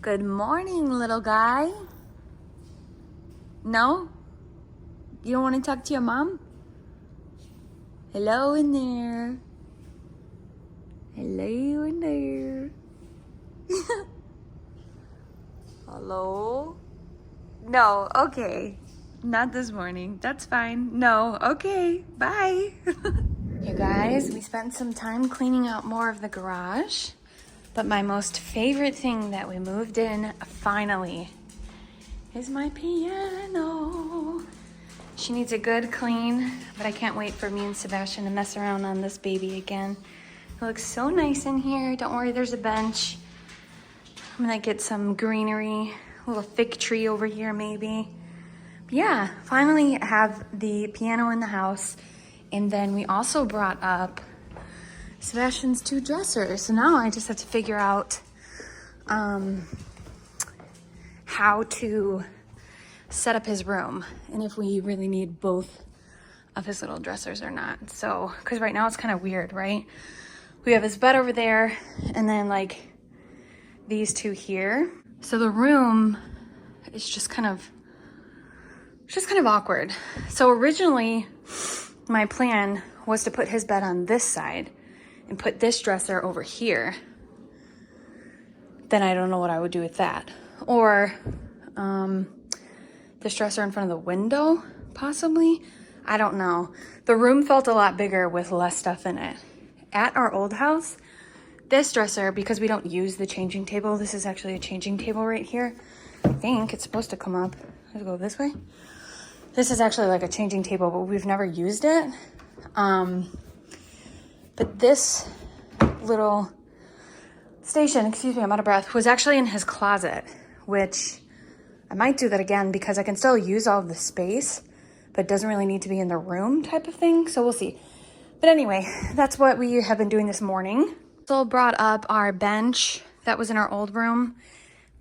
Good morning, little guy. No? You don't want to talk to your mom? Hello in there. Hello in there. Hello? No, okay. Not this morning. That's fine. No, okay. Bye. You guys, we spent some time cleaning out more of the garage. But my most favorite thing that we moved in finally is my piano. She needs a good clean, but I can't wait for me and Sebastian to mess around on this baby again. It looks so nice in here. Don't worry, there's a bench. I'm gonna get some greenery, a little fig tree over here maybe. But yeah, finally have the piano in the house. And then we also brought up Sebastian's 2 dressers. So now I just have to figure out how to set up his room and if we really need both of his little dressers or not. So, because right now it's kind of weird, right? We have his bed over there and then like these 2 here. So the room is just kind of awkward. So originally my plan was to put his bed on this side and put this dresser over here. Then I don't know what I would do with that. Or this dresser in front of the window, possibly. I don't know. The room felt a lot bigger with less stuff in it. At our old house, this dresser, because we don't use the changing table, this is actually a changing table right here. I think it's supposed to come up. Let's go this way. This is actually like a changing table, but we've never used it. But this little station, excuse me, I'm out of breath, was actually in his closet, which I might do that again because I can still use all of the space, but it doesn't really need to be in the room type of thing. So we'll see. But anyway, that's what we have been doing this morning. So brought up our bench that was in our old room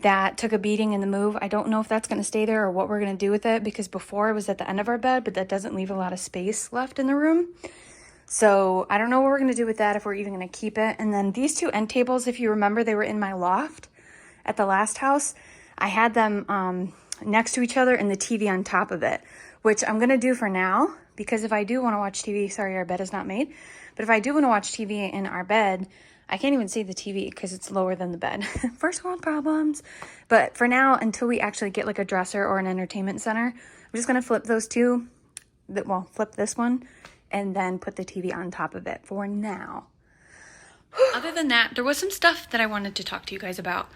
that took a beating in the move. I don't know if that's going to stay there or what we're going to do with it because before it was at the end of our bed, but that doesn't leave a lot of space left in the room. So I don't know what we're going to do with that, if we're even going to keep it. And then these 2 end tables, if you remember, they were in my loft at the last house. I had them next to each other and the TV on top of it, which I'm going to do for now because if I do want to watch TV, sorry, our bed is not made, but if I do want to watch TV in our bed, I can't even see the TV because it's lower than the bed. First world problems. But for now, until we actually get like a dresser or an entertainment center, I'm just going to flip those 2, flip this one, and then put the TV on top of it for now. Other than that, there was some stuff that I wanted to talk to you guys about.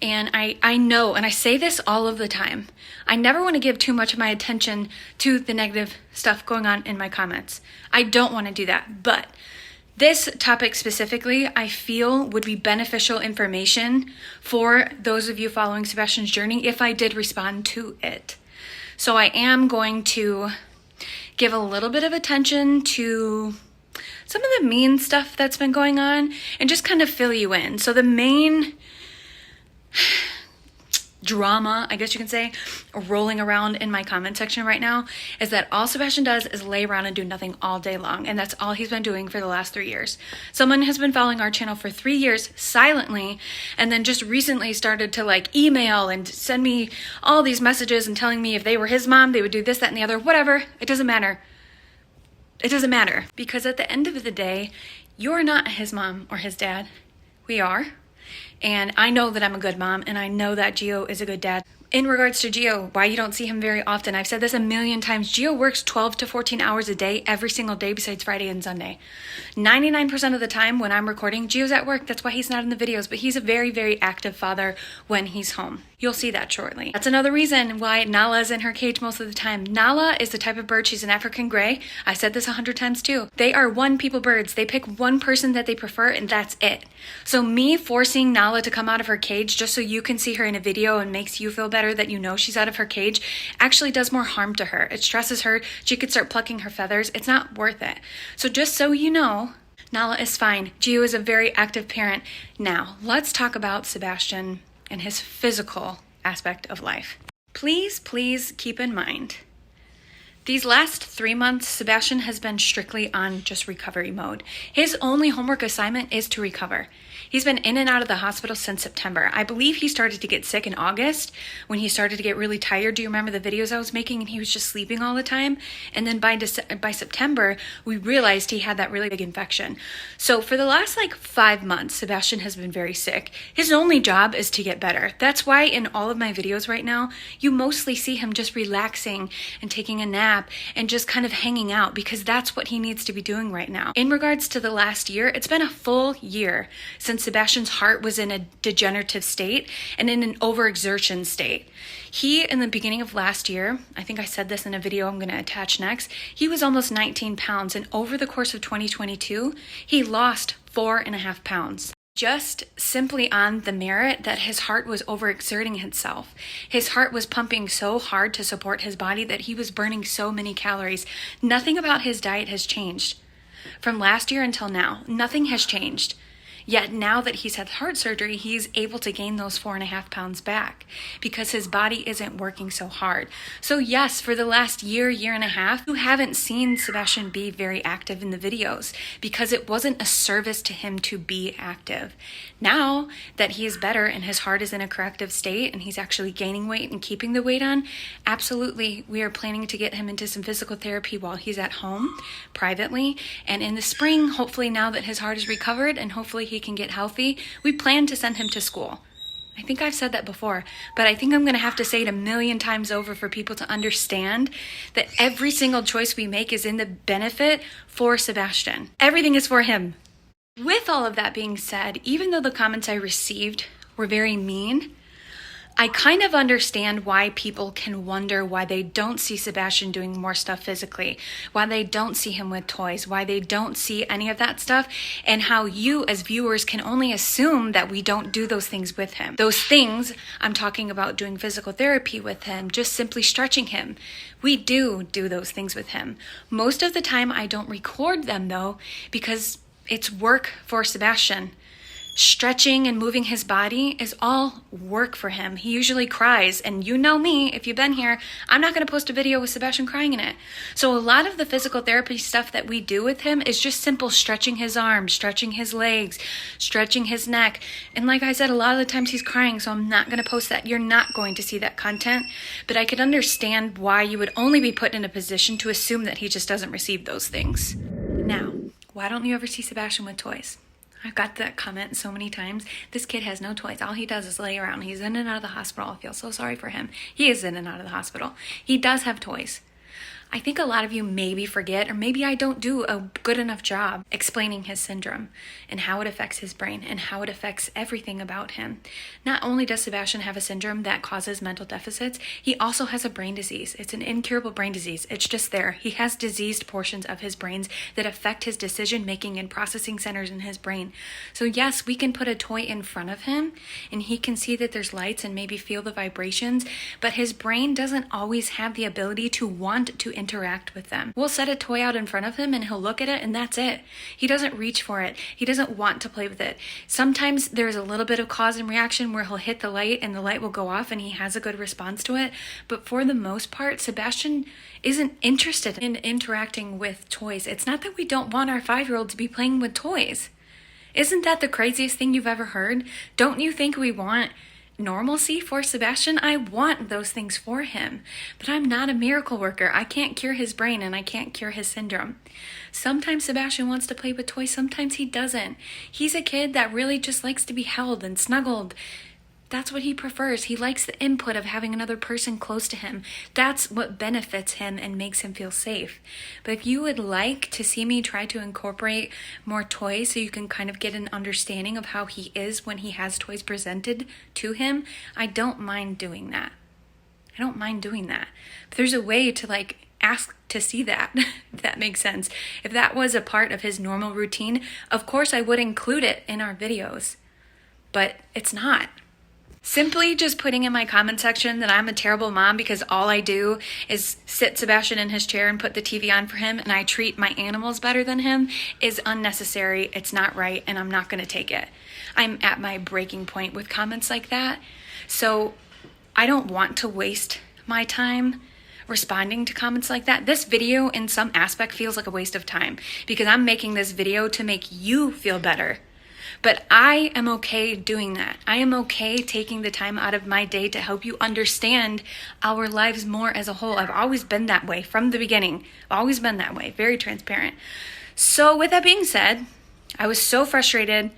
And I know, and I say this all of the time, I never want to give too much of my attention to the negative stuff going on in my comments. I don't want to do that. But this topic specifically, I feel would be beneficial information for those of you following Sebastian's journey if I did respond to it. So I am going to give a little bit of attention to some of the mean stuff that's been going on and just kind of fill you in. So the main drama, I guess you can say, rolling around in my comment section right now is that all Sebastian does is lay around and do nothing all day long, and that's all he's been doing for the last 3 years. Someone has been following our channel for 3 years silently, and then just recently started to like email and send me all these messages and telling me if they were his mom, they would do this, that, and the other. Whatever. It doesn't matter. It doesn't matter, because at the end of the day, you're not his mom or his dad. We are. And I know that I'm a good mom, and I know that Gio is a good dad. In regards to Gio, why you don't see him very often, I've said this a million times. Gio works 12 to 14 hours a day every single day besides Friday and Sunday. 99% of the time when I'm recording, Gio's at work. That's why he's not in the videos, but he's a very, very active father when he's home. You'll see that shortly. That's another reason why Nala's in her cage most of the time. Nala is the type of bird, she's an African gray. I said this 100 times too. They are one people birds. They pick one person that they prefer and that's it. So me forcing Nala to come out of her cage just so you can see her in a video and makes you feel better that you know she's out of her cage actually does more harm to her. It stresses her. She could start plucking her feathers. It's not worth it. So just so you know, Nala is fine. Gio is a very active parent. Now, let's talk about Sebastian and his physical aspect of life. Please keep in mind These last 3 months, Sebastian has been strictly on just recovery mode. His only homework assignment is to recover. He's been in and out of the hospital since September. I believe he started to get sick in August when he started to get really tired. Do you remember the videos I was making? And he was just sleeping all the time. And then by September, we realized he had that really big infection. So for the last 5 months, Sebastian has been very sick. His only job is to get better. That's why in all of my videos right now, you mostly see him just relaxing and taking a nap and just kind of hanging out, because that's what he needs to be doing right now. In regards to the last year, it's been a full year since Sebastian's heart was in a degenerative state and in an overexertion state. He, in the beginning of last year, I think I said this in a video I'm going to attach next, he was almost 19 pounds, and over the course of 2022, he lost 4.5 pounds. Just simply on the merit that his heart was overexerting itself. His heart was pumping so hard to support his body that he was burning so many calories. Nothing about his diet has changed. From last year until now, nothing has changed. Yet now that he's had heart surgery, he's able to gain those 4.5 pounds back because his body isn't working so hard. So yes, for the last year and a half, you haven't seen Sebastian be very active in the videos because it wasn't a service to him to be active. Now that he is better and his heart is in a corrective state and he's actually gaining weight and keeping the weight on, absolutely, we are planning to get him into some physical therapy while he's at home privately. And in the spring, hopefully now that his heart is recovered and hopefully he can get healthy, we plan to send him to school. I think I've said that before, but I think I'm going to have to say it a million times over for people to understand that every single choice we make is in the benefit for Sebastian. Everything is for him. With all of that being said, even though the comments I received were very mean, I kind of understand why people can wonder why they don't see Sebastian doing more stuff physically, why they don't see him with toys, why they don't see any of that stuff, and how you as viewers can only assume that we don't do those things with him. Those things, I'm talking about doing physical therapy with him, just simply stretching him. We do those things with him. Most of the time I don't record them though, because it's work for Sebastian. Stretching and moving his body is all work for him. He usually cries, and you know me, if you've been here, I'm not going to post a video with Sebastian crying in it. So a lot of the physical therapy stuff that we do with him is just simple stretching his arms, stretching his legs, stretching his neck. And like I said, a lot of the times he's crying, so I'm not going to post that. You're not going to see that content, but I could understand why you would only be put in a position to assume that he just doesn't receive those things. Now, why don't you ever see Sebastian with toys? I've got that comment so many times. This kid has no toys. All he does is lay around. He's in and out of the hospital. I feel so sorry for him. He is in and out of the hospital. He does have toys. I think a lot of you maybe forget, or maybe I don't do a good enough job explaining his syndrome and how it affects his brain and how it affects everything about him. Not only does Sebastian have a syndrome that causes mental deficits, he also has a brain disease. It's an incurable brain disease. It's just there. He has diseased portions of his brains that affect his decision making and processing centers in his brain. So yes, we can put a toy in front of him and he can see that there's lights and maybe feel the vibrations, but his brain doesn't always have the ability to want to interact with them. We'll set a toy out in front of him and he'll look at it and that's it. He doesn't reach for it. He doesn't want to play with it. Sometimes there's a little bit of cause and reaction where he'll hit the light and the light will go off and he has a good response to it. But for the most part, Sebastian isn't interested in interacting with toys. It's not that we don't want our 5-year-old to be playing with toys. Isn't that the craziest thing you've ever heard? Don't you think we want normalcy for Sebastian? I want those things for him, but I'm not a miracle worker. I can't cure his brain and I can't cure his syndrome. Sometimes Sebastian wants to play with toys, sometimes he doesn't. He's a kid that really just likes to be held and snuggled. That's what he prefers. He likes the input of having another person close to him. That's what benefits him and makes him feel safe. But if you would like to see me try to incorporate more toys so you can kind of get an understanding of how he is when he has toys presented to him, I don't mind doing that. I don't mind doing that. But there's a way to ask to see that, if that makes sense. If that was a part of his normal routine, of course I would include it in our videos. But it's not. Simply just putting in my comment section that I'm a terrible mom because all I do is sit Sebastian in his chair and put the TV on for him and I treat my animals better than him is unnecessary. It's not right and I'm not going to take it. I'm at my breaking point with comments like that. So I don't want to waste my time responding to comments like that, this video in some aspect feels like a waste of time because I'm making this video to make you feel better. But I am okay doing that. I am okay taking the time out of my day to help you understand our lives more as a whole. I've always been that way from the beginning. I've always been that way, very transparent. So with that being said, I was so frustrated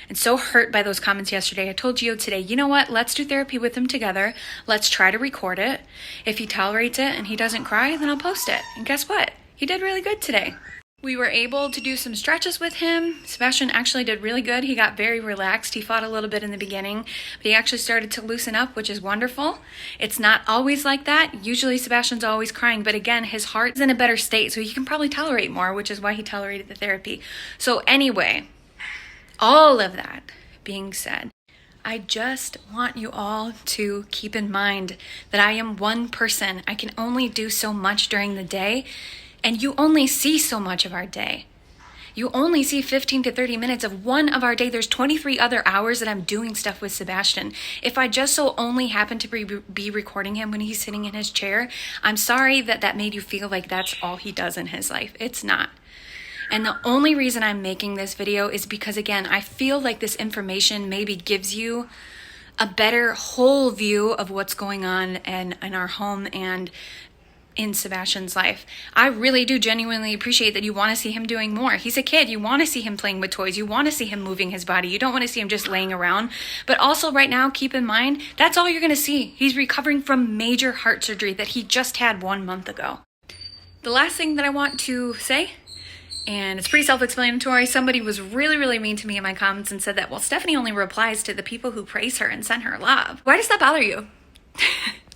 and so hurt by those comments yesterday. I told Gio today, you know what? Let's do therapy with him together. Let's try to record it. If he tolerates it and he doesn't cry, then I'll post it. And guess what? He did really good today. We were able to do some stretches with him. Sebastian actually did really good. He got very relaxed. He fought a little bit in the beginning, but he actually started to loosen up, which is wonderful. It's not always like that. Usually Sebastian's always crying, but again, his heart is in a better state, so he can probably tolerate more, which is why he tolerated the therapy. So anyway, all of that being said, I just want you all to keep in mind that I am one person. I can only do so much during the day. And you only see so much of our day. You only see 15 to 30 minutes of one of our day. There's 23 other hours that I'm doing stuff with Sebastian. If I just so only happen to be recording him when he's sitting in his chair, I'm sorry that that made you feel like that's all he does in his life. It's not. And the only reason I'm making this video is because, again, I feel like this information maybe gives you a better whole view of what's going on in our home and in Sebastian's life. I really do genuinely appreciate that you want to see him doing more. He's a kid. You want to see him playing with toys. You want to see him moving his body. You don't want to see him just laying around. But also right now, keep in mind, that's all you're going to see. He's recovering from major heart surgery that he just had 1 month ago. The last thing that I want to say, and it's pretty self-explanatory, somebody was really, really mean to me in my comments and said that, well, Stephanie only replies to the people who praise her and send her love. Why does that bother you?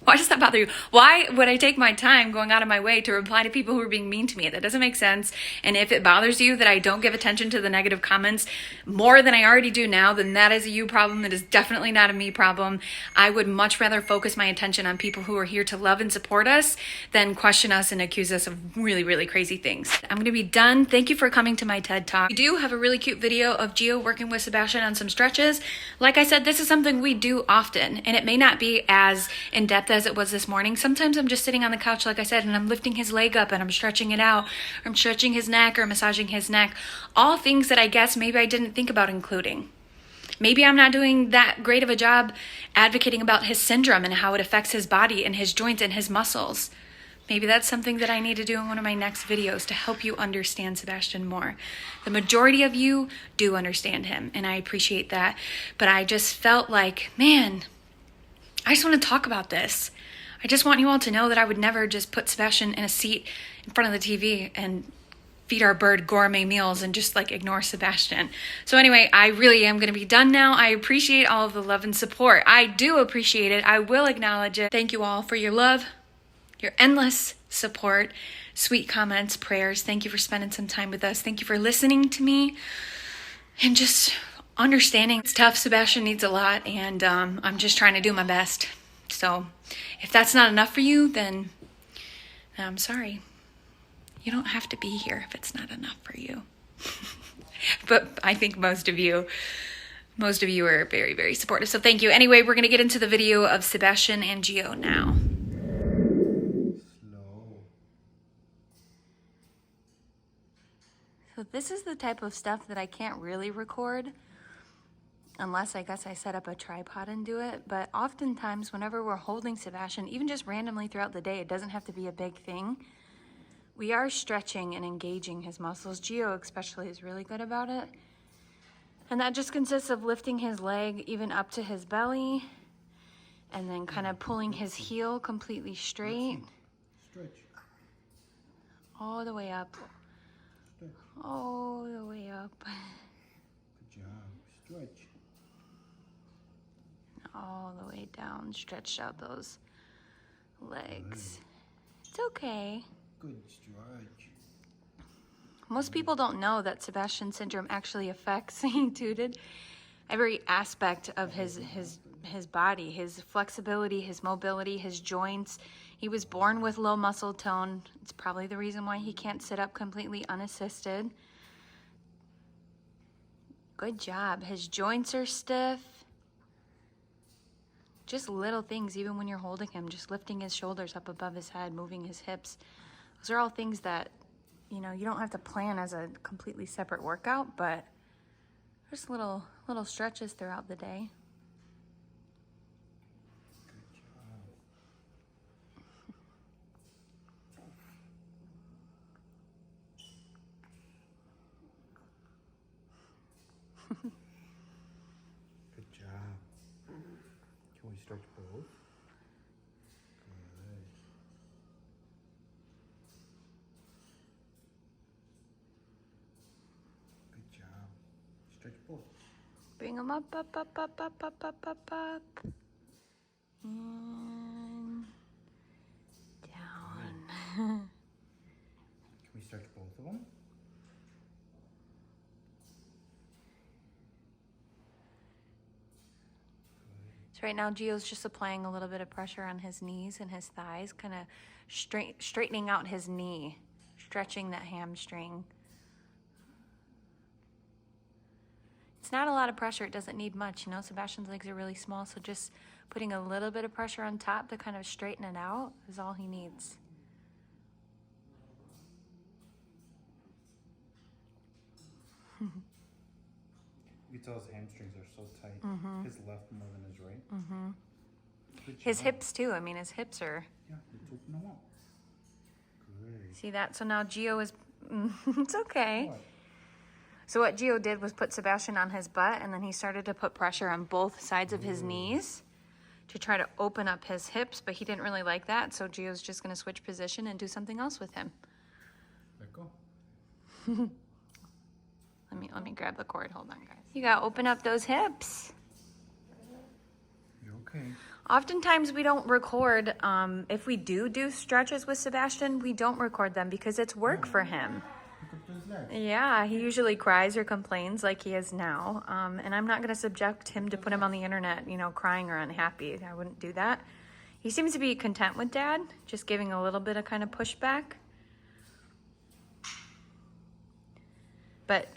Why does that bother you? Why would I take my time going out of my way to reply to people who are being mean to me? That doesn't make sense. And if it bothers you that I don't give attention to the negative comments more than I already do now, then that is a you problem. That is definitely not a me problem. I would much rather focus my attention on people who are here to love and support us than question us and accuse us of really, really crazy things. I'm going to be done. Thank you for coming to my TED Talk. We do have a really cute video of Gio working with Sebastian on some stretches. Like I said, this is something we do often, and it may not be as in-depth as it was this morning. Sometimes I'm just sitting on the couch, like I said, and I'm lifting his leg up and I'm stretching it out, or I'm stretching his neck or massaging his neck. All things that I guess maybe I didn't think about including. Maybe I'm not doing that great of a job advocating about his syndrome and how it affects his body and his joints and his muscles. Maybe that's something that I need to do in one of my next videos to help you understand Sebastian more. The majority of you do understand him, and I appreciate that. But I just felt like, man, I just want to talk about this. I just want you all to know that I would never just put Sebastian in a seat in front of the TV and feed our bird gourmet meals and just like ignore Sebastian. So anyway, I really am going to be done now. I appreciate all of the love and support. I do appreciate it. I will acknowledge it. Thank you all for your love, your endless support, sweet comments, prayers. Thank you for spending some time with us. Thank you for listening to me and just understanding it's tough. Sebastian needs a lot, and I'm just trying to do my best. So if that's not enough for you, then I'm sorry. You don't have to be here if it's not enough for you. But I think most of you are very, very supportive. So thank you. Anyway, we're going to get into the video of Sebastian and Gio now. So this is the type of stuff that I can't really record unless I guess I set up a tripod and do it. But oftentimes whenever we're holding Sebastian, even just randomly throughout the day, it doesn't have to be a big thing. We are stretching and engaging his muscles. Gio especially is really good about it. And that just consists of lifting his leg even up to his belly and then kind of pulling his heel completely straight. Stretch. All the way up. Stretch. All the way up. Good job. Stretch. All the way down. Stretched out those legs. It's okay. Good stretch. Most people don't know that Sebastian syndrome actually affects, he tooted, every aspect of his body, his flexibility, his mobility, his joints. He was born with low muscle tone. It's probably the reason why he can't sit up completely unassisted. Good job. His joints are stiff. just little things, even when you're holding him, just lifting his shoulders up above his head, moving his hips. Those are all things that, you know, you don't have to plan as a completely separate workout, but just little stretches throughout the day. Good job. Can we stretch both? Good. Good job. Stretch both. Bring them up. And down. Can we stretch both of them? So right now, Gio's just applying a little bit of pressure on his knees and his thighs, kind of straightening out his knee, stretching that hamstring. It's not a lot of pressure. It doesn't need much. You know, Sebastian's legs are really small, so just putting a little bit of pressure on top to kind of straighten it out is all he needs. You can tell his hamstrings are so tight. His left more than his right. Good His job. hips too. I mean, his hips are. Yeah, let's open them up. Good. See that? So now Gio is. It's okay. What? So what Gio did was put Sebastian on his butt, and then he started to put pressure on both sides of his knees to try to open up his hips, but he didn't really like that, so Gio's just going to switch position and do something else with him. Let go. Let me grab the cord. Hold on, guys. You got to open up those hips. You're okay. Oftentimes we don't record, if we do stretches with Sebastian, we don't record them because it's work for him. Look up to his legs. Yeah, he usually cries or complains like he is now. And I'm not going to subject him to put him on the internet, you know, crying or unhappy. I wouldn't do that. He seems to be content with Dad, just giving a little bit of kind of pushback. But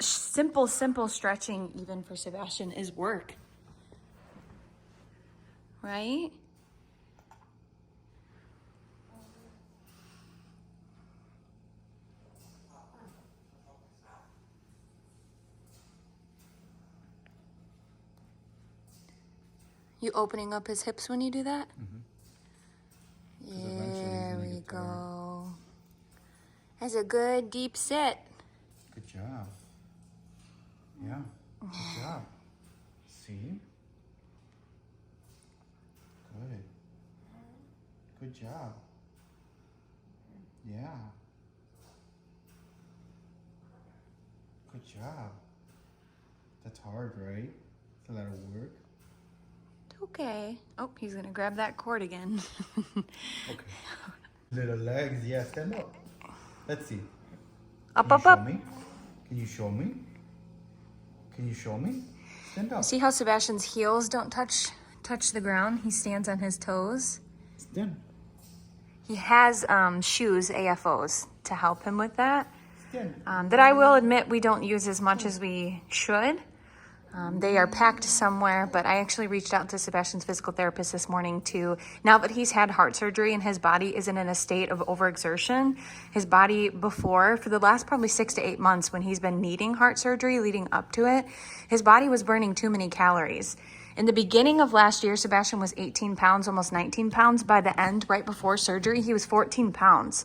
simple stretching, even for Sebastian, is work. Right? You opening up his hips when you do that? eventually he's There gonna we get tired. go. That's a good deep sit. Good job. Yeah. Good job. See? Good. Good job. Yeah. Good job. That's hard, right? It's a lot of work. Okay. Oh, he's gonna grab that cord again. Okay. Little legs. Yeah, stand up. Let's see. Up, Can up, you show up. me? Can you show me? Can you show me? Stand up. See how Sebastian's heels don't touch the ground? He stands on his toes. Stand. He has shoes, AFOs, to help him with that. Stand. That I will admit we don't use as much as we should. They are packed somewhere, but I actually reached out to Sebastian's physical therapist this morning now that he's had heart surgery and his body isn't in a state of overexertion. His body for the last probably 6 to 8 months when he's been needing heart surgery leading up to it, his body was burning too many calories. In the beginning of last year, Sebastian was 18 pounds, almost 19 pounds. By the end, right before surgery, he was 14 pounds.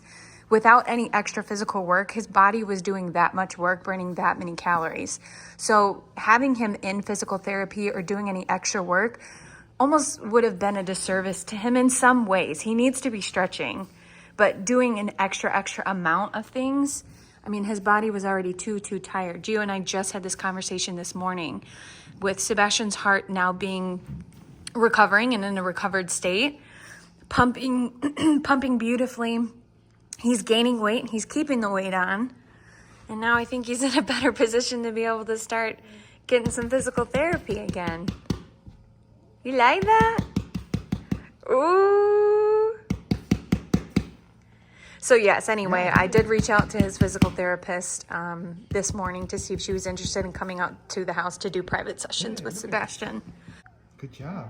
Without any extra physical work, his body was doing that much work, burning that many calories. So having him in physical therapy or doing any extra work almost would have been a disservice to him in some ways. He needs to be stretching, but doing an extra amount of things, I mean, his body was already too tired. Gio and I just had this conversation this morning with Sebastian's heart now being recovering and in a recovered state, pumping beautifully. He's gaining weight and he's keeping the weight on. And now I think he's in a better position to be able to start getting some physical therapy again. You like that? Ooh. So yes, anyway, I did reach out to his physical therapist this morning to see if she was interested in coming out to the house to do private sessions with Sebastian. Good job.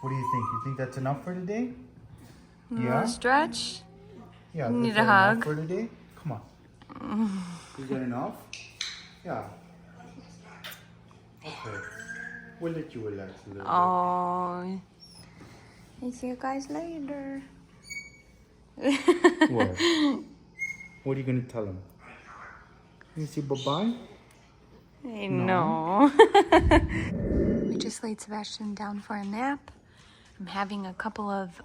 What do you think? You think that's enough for today? Yeah. Stretch. Yeah. Need is a that hug. enough for today? Come on. Is that enough? Yeah. Okay. We'll let you relax a little Oh. I'll see you guys later. bit. What? What are you gonna tell him? You say bye-bye? I No. know. We just laid Sebastian down for a nap. I'm having a couple of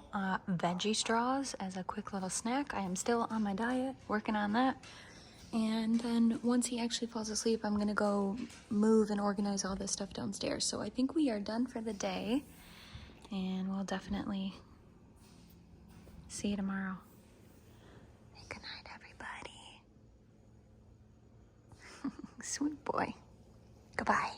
veggie straws as a quick little snack. I am still on my diet, working on that. And then once he actually falls asleep, I'm gonna go move and organize all this stuff downstairs. So I think we are done for the day, and we'll definitely see you tomorrow. Good night, everybody. Sweet boy. Goodbye.